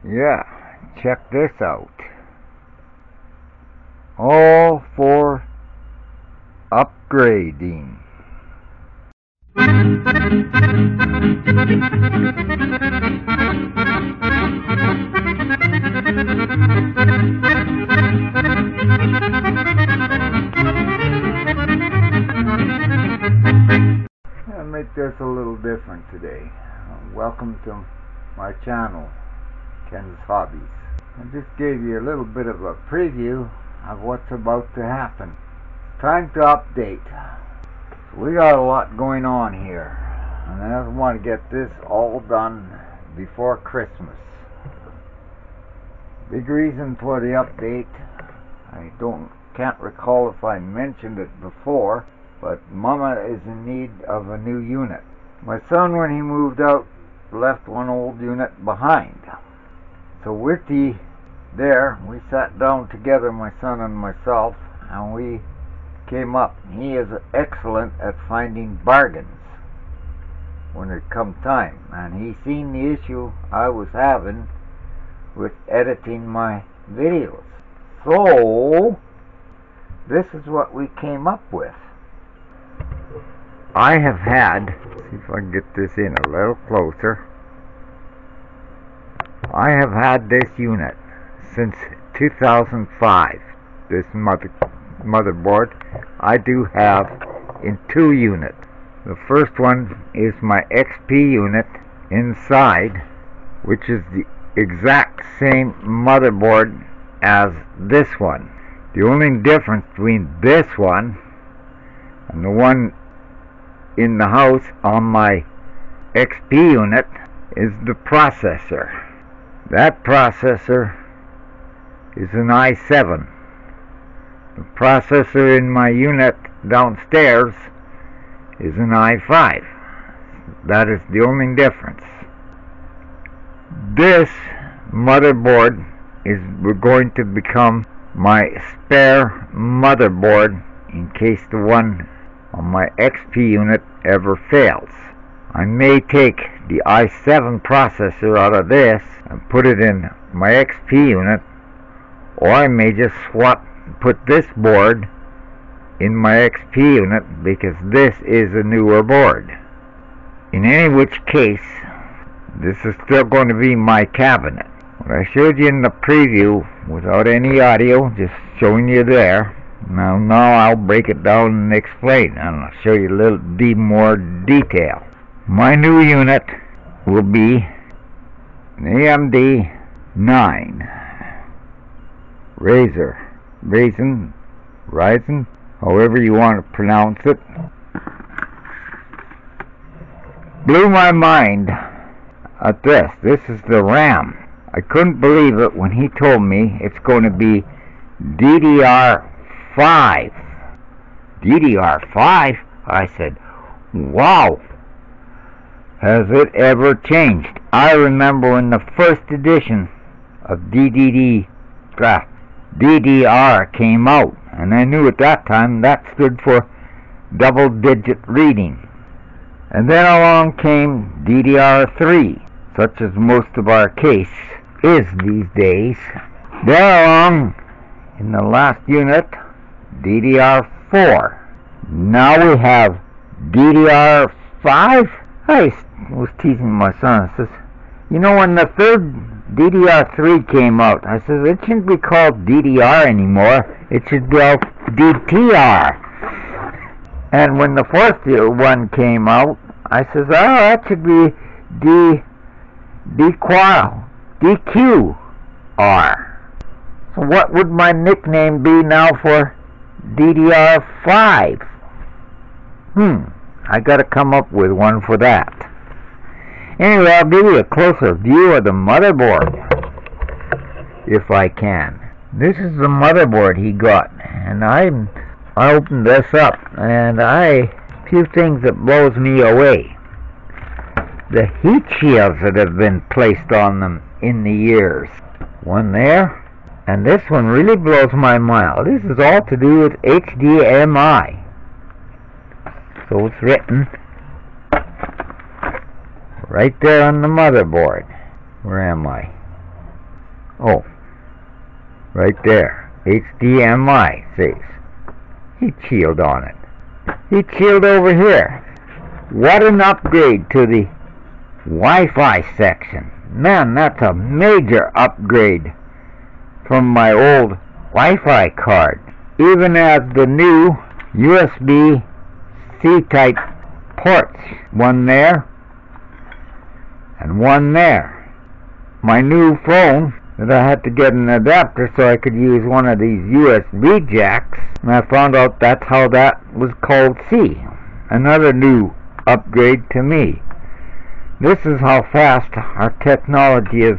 Yeah, check this out. All for upgrading. I'll make this a little different today. Welcome to my channel, Ken's Hobbies. I just gave you a little bit of a preview of what's about to happen. Time to update. So we got a lot going on here, and I just want to get this all done before Christmas. Big reason for the update, I can't recall if I mentioned it before, but Mama is in need of a new unit. My son, when he moved out, left one old unit behind. So with we sat down together, my son and myself, and we came up. He is excellent at finding bargains when it come time, and he seen the issue I was having with editing my videos. So this is what we came up with. I have had, see if I can get this in a little closer. I have had this unit since 2005. This motherboard I do have in two units. The first one is my XP unit inside, which is the exact same motherboard as this one. The only difference between this one and the one in the house on my XP unit is the processor. That processor is an i7. The processor in my unit downstairs is an i5. That is the only difference. This motherboard is going to become my spare motherboard in case the one on my XP unit ever fails. I may take the i7 processor out of this and put it in my XP unit, or I may just put this board in my XP unit because this is a newer board. In any which case, this is still going to be my cabinet. What I showed you in the preview without any audio, just showing you there. Now I'll break it down and explain, and I'll show you a little more detail. My new unit will be an AMD 9 Ryzen, however you want to pronounce it. Blew my mind at this. This is the RAM. I couldn't believe it when he told me it's going to be DDR5. DDR5? I said, wow. Has it ever changed? I remember when the first edition of DDR came out, and I knew at that time that stood for double-digit reading. And then along came DDR3, such as most of our case is these days. Then along, in the last unit, DDR4. Now we have DDR5. I was teasing my son. I says, you know, when the third DDR3 came out, I says, it shouldn't be called DDR anymore. It should be called DTR. And when the fourth one came out, I says, oh, that should be DQR. So what would my nickname be now for DDR5? I gotta come up with one for that. Anyway, I'll give you a closer view of the motherboard, if I can. This is the motherboard he got, and I opened this up, and few things that blows me away. The heat shields that have been placed on them in the years. One there, and this one really blows my mind. This is all to do with HDMI. So it's written right there on the motherboard. Where am I? Oh, right there. HDMI says. Heat shield on it. Heat shield over here. What an upgrade to the Wi-Fi section. Man, that's a major upgrade from my old Wi-Fi card. Even as the new USB-C type ports. One there and one there. My new phone that I had to get an adapter so I could use one of these USB jacks, and I found out that's how that was called C. Another new upgrade to me. This is how fast our technology is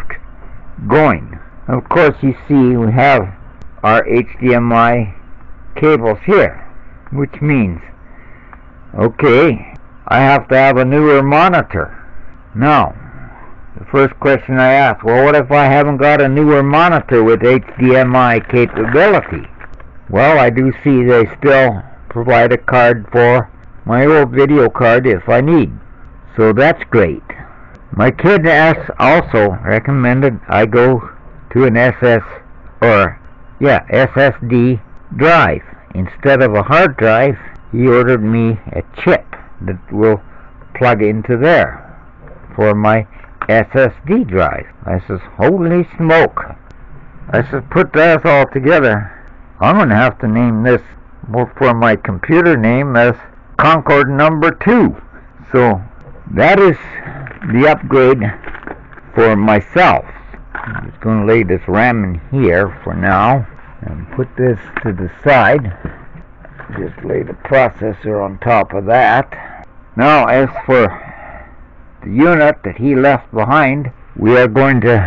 going. Of course, you see we have our HDMI cables here, which means, okay, I have to have a newer monitor. Now, the first question I ask, well, what if I haven't got a newer monitor with HDMI capability? Well, I do see they still provide a card for my old video card if I need. So that's great. My kid also recommended I go to an SSD drive. Instead of a hard drive, he ordered me a chip that will plug into there for my SSD drive. I says, holy smoke. I says, put that all together. I'm going to have to name this for my computer name as Concord number 2. So that is the upgrade for myself. I'm just going to lay this RAM in here for now and put this to the side. Just lay the processor on top of that. Now, as for the unit that he left behind, we are going to,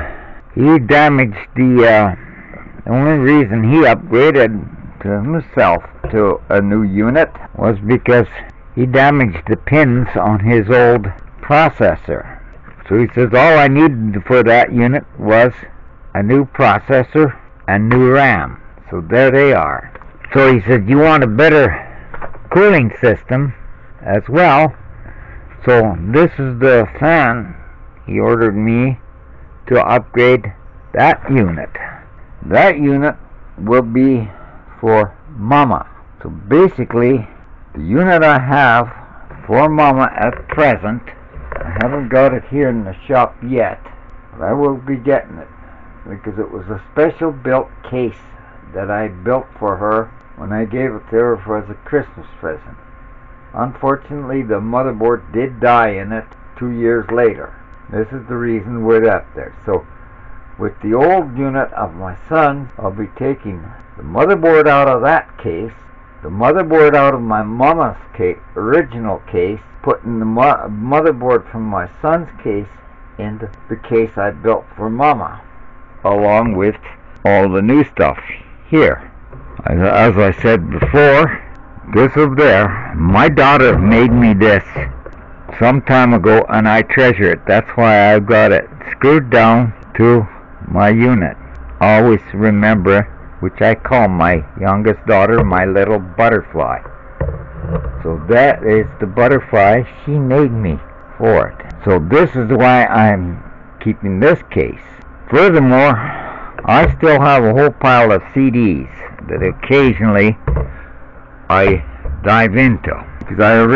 he damaged the only reason he upgraded to himself to a new unit was because he damaged the pins on his old processor. So he says all I needed for that unit was a new processor and new RAM. So there they are. So he said, you want a better cooling system as well. So this is the fan he ordered me to upgrade that unit. That unit will be for Mama. So basically, the unit I have for Mama at present, I haven't got it here in the shop yet, but I will be getting it because it was a special built case that I built for her when I gave it to her as a Christmas present. Unfortunately, the motherboard did die in it 2 years later. This is the reason we're up there. So with the old unit of my son, I'll be taking the motherboard out of that case, the motherboard out of my mama's original case, putting the motherboard from my son's case into the case I built for Mama, along with all the new stuff here. As I said before, this is there. My daughter made me this some time ago, and I treasure it. That's why I've got it screwed down to my unit. Always remember, which I call my youngest daughter, my little butterfly. So that is the butterfly she made me for it. So this is why I'm keeping this case. Furthermore, I still have a whole pile of CDs that occasionally I dive into. Because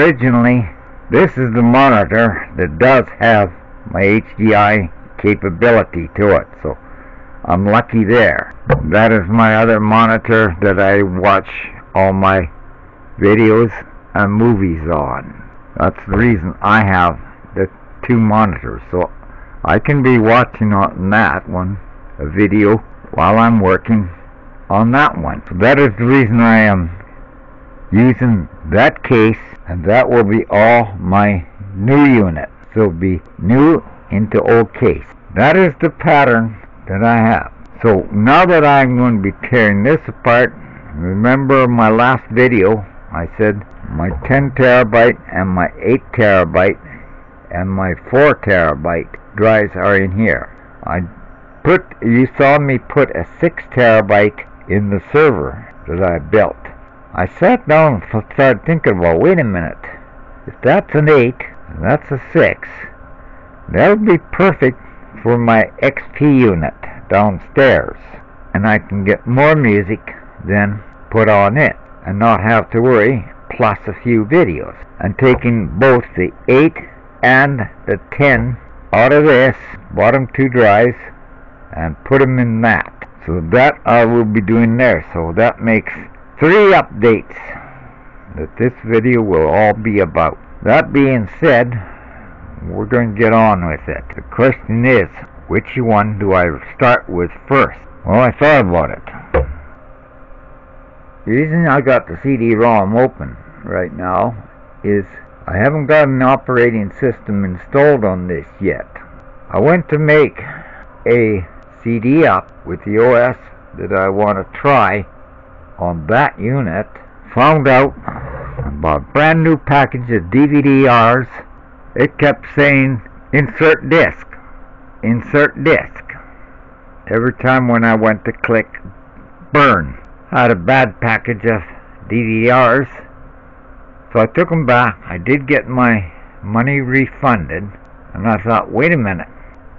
this is the monitor that does have my HDI capability to it. So I'm lucky there. That is my other monitor that I watch all my videos and movies on. That's the reason I have the 2 monitors. So I can be watching on that one a video while I'm working on that one. So that is the reason I am using that case, and that will be all my new unit. So it'll be new into old case. That is the pattern that I have. So now that I'm going to be tearing this apart, remember my last video, I said my 10 terabyte and my 8 terabyte and my 4 terabyte drives are in here. You saw me put a 6 terabyte in the server that I built. I sat down and started thinking, well, wait a minute. If that's an 8 and that's a 6, that would be perfect for my XP unit downstairs, and I can get more music than put on it and not have to worry, plus a few videos. I'm taking both the 8 and the 10 out of this bottom 2 drives and put them in that. So that I will be doing there. So that makes 3 updates that this video will all be about. That being said, we're going to get on with it. The question is, which one do I start with first? Well, I thought about it. The reason I got the CD-ROM open right now is I haven't got an operating system installed on this yet. I went to make a CD up with the OS that I want to try on that unit. Found out about a brand new package of DVD-Rs. It kept saying insert disc, insert disc. Every time when I went to click burn. I had a bad package of DVD-Rs, so I took them back. I did get my money refunded, and I thought, wait a minute,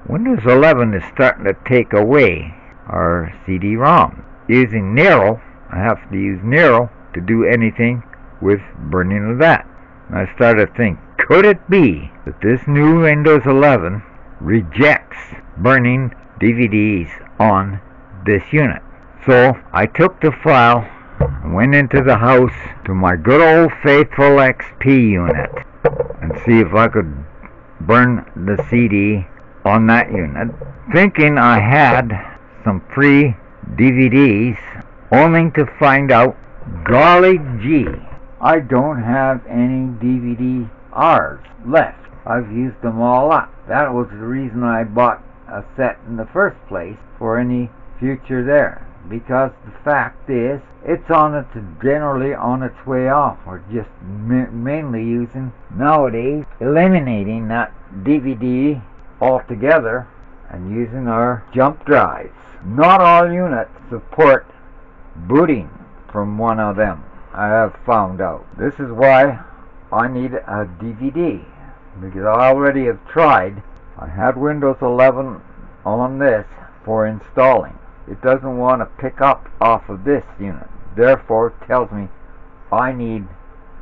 Windows 11 is starting to take away our CD-ROM. Using Nero, I have to use Nero to do anything with burning of that. And I started to think, could it be that this new Windows 11 rejects burning DVDs on this unit? So I took the file and went into the house to my good old faithful XP unit and see if I could burn the CD on that unit, thinking I had some free DVDs, only to find out, golly gee, I don't have any DVD-Rs left. I've used them all up. That was the reason I bought a set in the first place, for any future there. Because the fact is, it's generally on its way off. We're just mainly using, nowadays, eliminating that DVD altogether and using our jump drives. Not all units support booting from one of them, I have found out. This is why I need a DVD, because I already have tried. I had Windows 11 on this for installing. It doesn't want to pick up off of this unit. Therefore, it tells me I need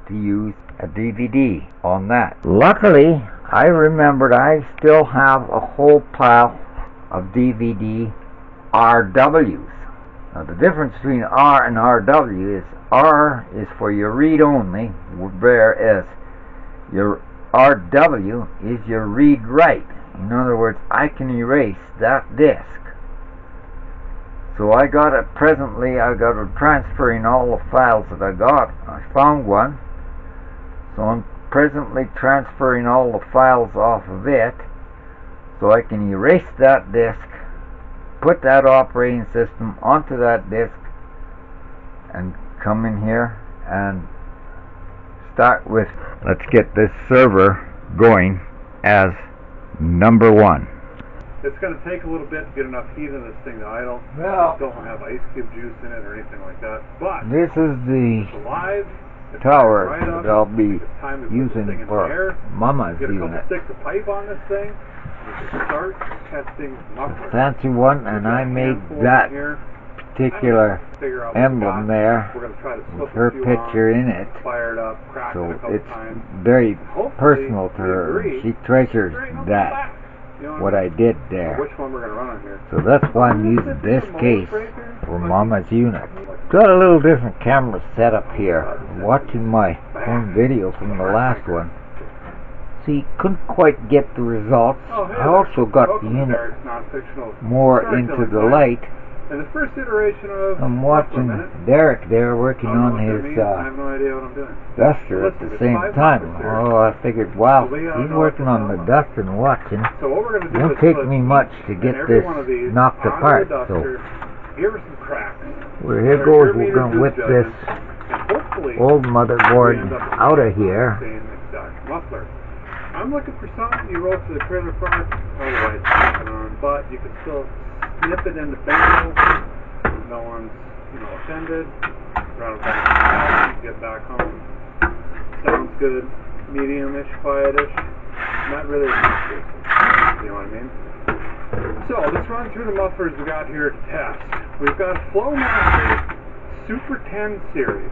to use a DVD on that. Luckily, I remembered I still have a whole pile of DVD RWs. Now, the difference between R and RW is R is for your read-only, whereas your RW is your read-write. In other words, I can erase that disk. So I got it transferring all the files that I got. I found one. So I'm presently transferring all the files off of it, so I can erase that disk, put that operating system onto that disk, and come in here and start with, let's get this server going as number 1. It's going to take a little bit to get enough heat in this thing to idle. Well, it still don't have ice cube juice in it or anything like that. But this is the live tower right that I'll be using for Mama's get a couple unit. sticks of pipe on this thing. You can start testing muffler. Fancy one, and I made that particular emblem there with her picture in it, so it's very personal to her. She treasures that, what I did there. Which one we're going to run on here? So that's why I'm using this case for Mama's unit. Got a little different camera set up here. Watching my own video from the last one. See, couldn't quite get the results. I also got the unit more into the light. And the first iteration of I'm watching Derek there working on his I have no idea what I'm doing. duster at the same time. Oh, I figured, wow, he's working on the duster and watching. So what we're going to do Won't take me much to get this knocked apart. So give her some cracks. well, here goes. We're going to whip this old motherboard out of here. Muffler. I'm looking for something you wrote to the trailer park. Otherwise, on, but you can still snip it into bando. No one's, offended. Rattle back, get back home. Sounds good. Medium-ish, quiet-ish. Not really a you know what I mean? So let's run through the mufflers we got here to test. We've got Flowmaster Super 10 series.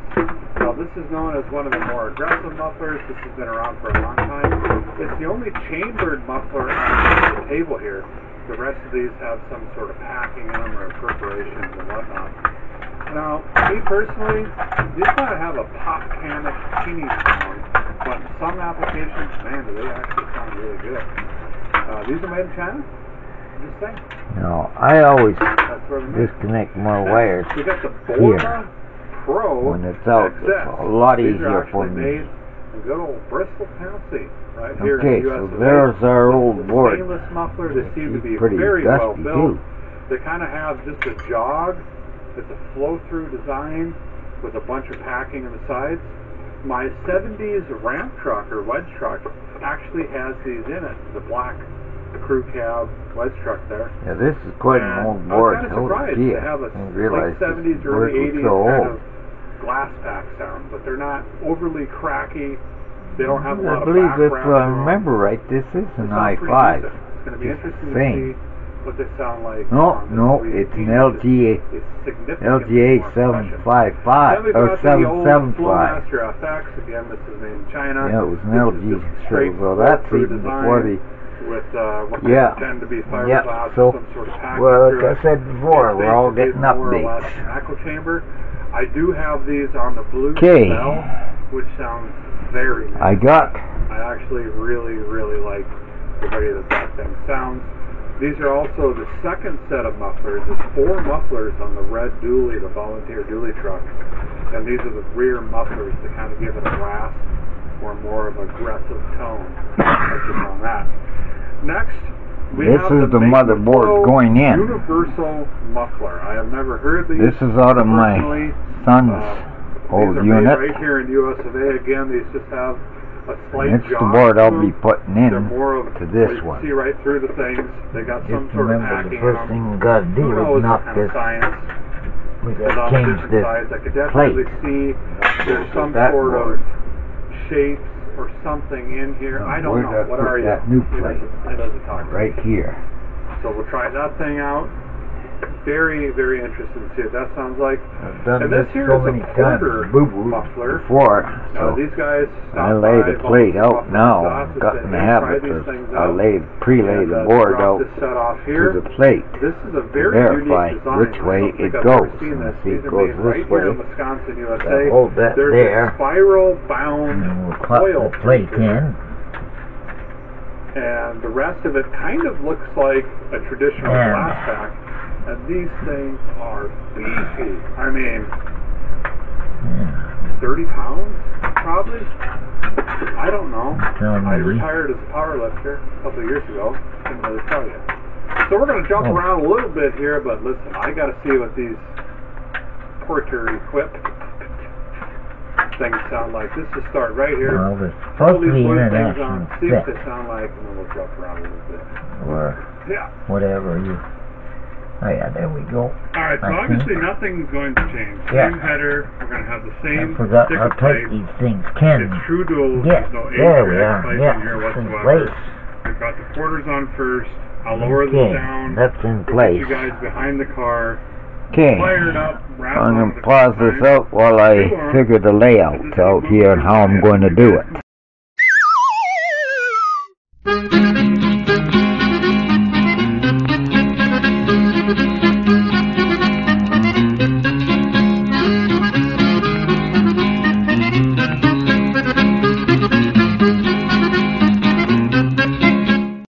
Now this is known as one of the more aggressive mufflers. This has been around for a long time. It's the only chambered muffler on the table here. The rest of these have some sort of packing in them or perforations and whatnot. Now, me personally, these kind of have a pop panic teeny sound, but in some applications, man, do they actually sound really good. These are made in China? Just saying. No, I always That's where they're made. disconnect more wires We got the here. Borla Pro When it's out. XS. It's a lot These easier are for actually me. made in good old Bristol, Tennessee, right here Okay, in the so US. there's our old board. Stainless muffler. They seem to be Pretty very well dusty built. too. They kind of have just a jog. It's a flow-through design with a bunch of packing on the sides. My 70s ramp truck or wedge truck actually has these in it. The black crew cab wedge truck there. Yeah, this is quite an And old I was board. kind of Oh surprised dear. to have a I didn't realize late 70s, this board early was 80s so kind old. of glass pack sound, but they're not overly cracky. They don't have a lot I of believe if background. I remember right, this is They an sound pretty i5. decent. It's going to be Just interesting the to same. see what they sound like. No, on this no, 318. it's an LGA It's significantly LGA more compression. 755 Then we've or got the old 775. Flowmaster FX. Again, this is made in China. Yeah, it was an This LG. is just So straight that's flow-through even design before the. with what Yeah. they pretend to be fiberglass Yeah, with so, some sort of package well, through like it. I said before, It's we're all basically getting more or less updates. an echo chamber. I do have these on the blue Okay. cell, which sounds very nice. I got I actually really like the way that thing sounds. These are also the second set of mufflers. There's 4 mufflers on the red dually, the volunteer dually truck. And these are the rear mufflers to kind of give it a rasp or more of aggressive tone. On that. Next, we This have is the motherboard Magnaflow going in. Universal muffler. I have never heard these. this is out of my personally. son's These old are unit. made right here in the US of A. Again, these just have a slight And it's the jog board to I'll them. be putting They're in more of to this you one. see right through the things. They got some Just sort of remember packing the first on thing them. we got to do Who is knows what knock kind of this. science We is got to on change different this sides. I could definitely plate. see there's some That sort board. of shapes or something in here. I don't Where'd know. I What put are you? that new It plate? doesn't talk. Right here. So we'll try that thing out. Very interested to see what that sounds like. I've done And this this here so is a many Porter times, boo-boo, muffler. before, Now so these guys I stopped lay by, the plate bought out some now. stuff, I've gotten said, in the "Hey, habit try these of things I out." pre-lay And, the board drop out this set off to here. the plate This is a to very verify unique design. which I way don't think it I've ever goes. seen And this. see, These it are goes made this right here way. in Wisconsin, So USA. hold that There's there, a spiral bound and we'll clap coil the plate through here. in. And the rest of it kind of looks like a traditional And- glass pack. And these things are beefy. I mean, Yeah. 30 pounds, probably? I don't know. Telling I me. retired as a power lifter a couple of years ago. Couldn't really tell you. So we're going to jump Oh. around a little bit here, but listen, I got to see what these Porter-equipped things sound like. This will start right here. Well, there's All supposed to these be blue things international on, see what spec they sound like, and then we'll jump around a little bit. or Yeah. whatever you. Oh yeah, there we go. Alright, so I obviously think. nothing's going to change. Yeah. Same header, we're going to have the I same forgot sticker how tight plate. these things can. It's true dual, Yeah, there's no there we HX are. plate Yeah, in here it's in whatsoever. place. We've got the quarters on first. I'll lower this Okay, down. that's in Put place. you guys behind the car. Okay, Fire it up, wrap I'm it going on to the pause this time. out while I figure the layout out here and how I'm going to do it.